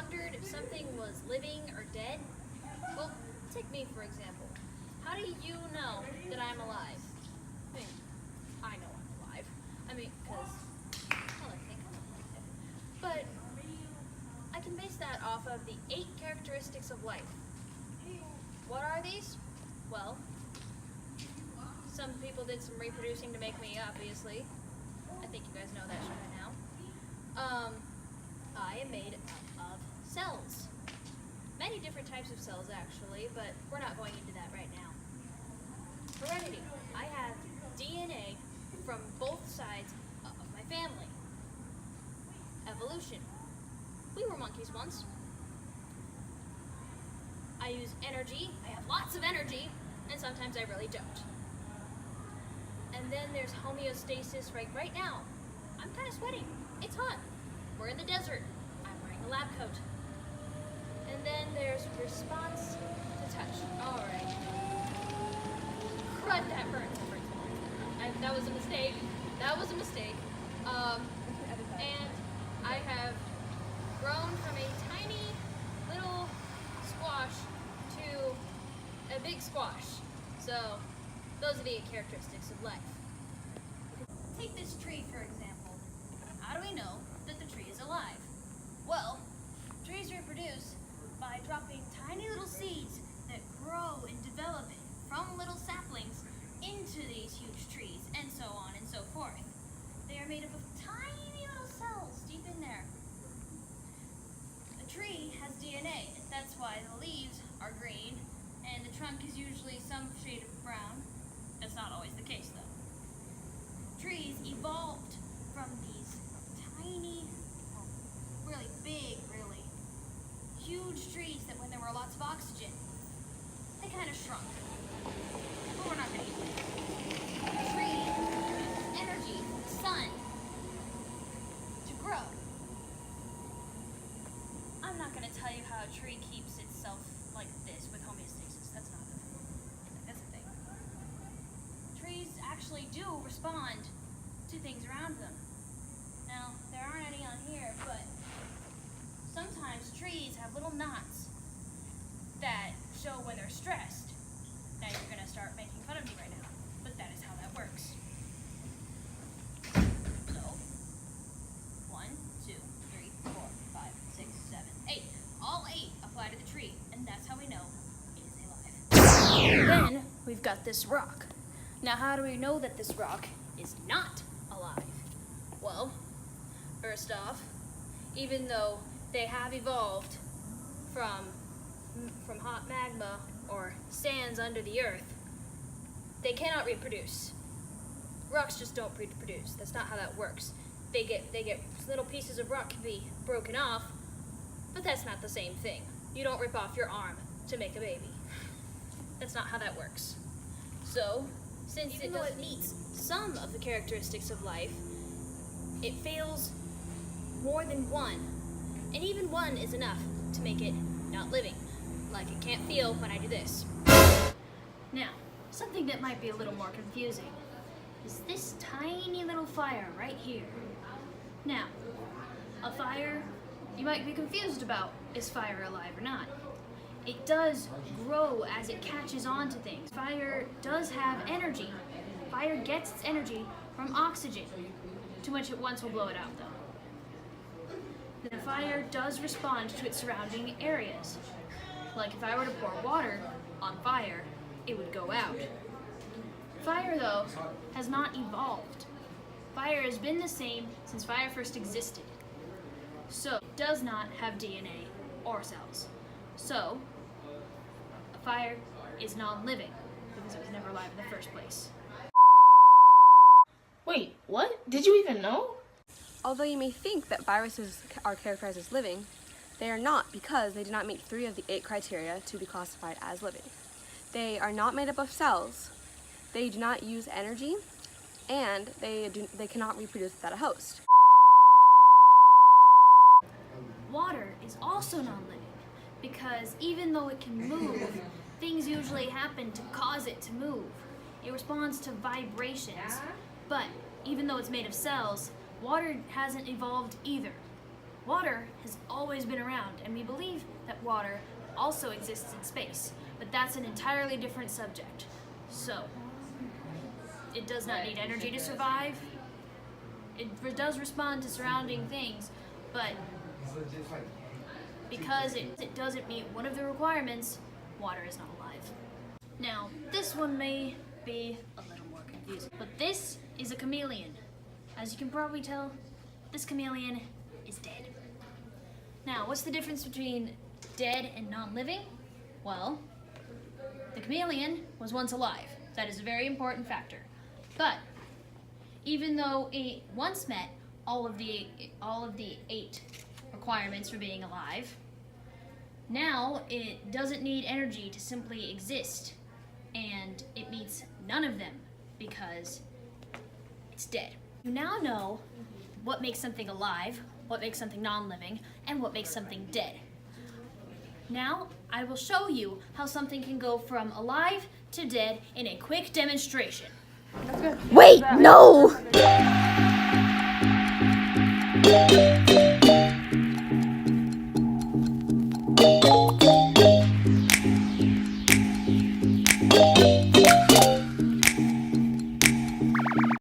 wondered if something was living or dead? Well, take me for example. How do you know that I'm alive? I mean, I know I'm alive. I mean, because, well, I think I'm alive. But I can base that off of the 8 characteristics of life. What are these? Well, some people did some reproducing to make me, obviously. I think you guys know that shit by now. I am made up of cells. Many different types of cells, actually, but we're not going into that right now. Heredity. I have DNA from both sides of my family. Evolution. We were monkeys once. I use energy. I have lots of energy, and sometimes I really don't. And then there's homeostasis right now. I'm kind of sweating. It's hot. We're in the desert. I'm wearing a lab coat. And then there's response to touch. All right. Crud, that burns. That was a mistake. That was a mistake. And I have grown from a tiny little squash to a big squash. So those are the 8 characteristics of life. Take this tree, for example. How do we know that the tree is alive? Well, trees reproduce by dropping tiny little seeds that grow and develop from little saplings into these huge trees, and so on and so forth. They are made up of tiny little cells deep in there. A tree has DNA. That's why the leaves are green, and the trunk is usually some shade of brown. That's not always the case, though. Trees evolved from these tiny, really big, really huge trees that when there were lots of oxygen, they kind of shrunk. But we're not going to use it. A tree uses energy from the sun to grow. I'm not going to tell you how a tree keeps itself like this with homeostasis. That's a thing. Trees actually do respond to things around them. Now, there aren't any on here, but sometimes trees have little knots that show when they're stressed. Now you're going to start making fun of me right now, but that is how that works. So, 1, 2, 3, 4, 5, 6, 7, 8. All 8 apply to the tree, and that's how we know it is alive. Then, we've got this rock. Now, how do we know that this rock is not alive? Well, first off, even though they have evolved from hot magma or sands under the earth, they cannot reproduce. Rocks just don't reproduce. That's not how that works. They get little pieces of rock can be broken off, but that's not the same thing. You don't rip off your arm to make a baby. That's not how that works. So, since even though it meets some of the characteristics of life, it fails more than one. And even one is enough to make it not living. Like it can't feel when I do this. Now, something that might be a little more confusing is this tiny little fire right here. Now, a fire, you might be confused about, is fire alive or not? It does grow as it catches on to things. Fire does have energy. Fire gets its energy from oxygen. Too much at once will blow it out, though. The fire does respond to its surrounding areas. Like if I were to pour water on fire, it would go out. Fire, though, has not evolved. Fire has been the same since fire first existed. So, it does not have DNA or cells. So, a fire is non-living because it was never alive in the first place. Wait, what? Did you even know? Although you may think that viruses are characterized as living, they are not because they do not meet 3 of the 8 criteria to be classified as living. They are not made up of cells, they do not use energy, and they cannot reproduce without a host. Water is also non-living because even though it can move, things usually happen to cause it to move. It responds to vibrations, but even though it's made of cells, water hasn't evolved either. Water has always been around, and we believe that water also exists in space, but that's an entirely different subject. So, it does not need energy to survive. Does respond to surrounding things, but because it doesn't meet one of the requirements, water is not alive. Now, this one may be a little more confusing, but this is a chameleon. As you can probably tell, this chameleon is dead. Now, what's the difference between dead and non-living? Well, the chameleon was once alive. That is a very important factor. But even though it once met all of the 8 requirements for being alive, now it doesn't need energy to simply exist, and it meets none of them because it's dead. You now know what makes something alive, what makes something non-living, and what makes something dead. Now, I will show you how something can go from alive to dead in a quick demonstration. Wait, no!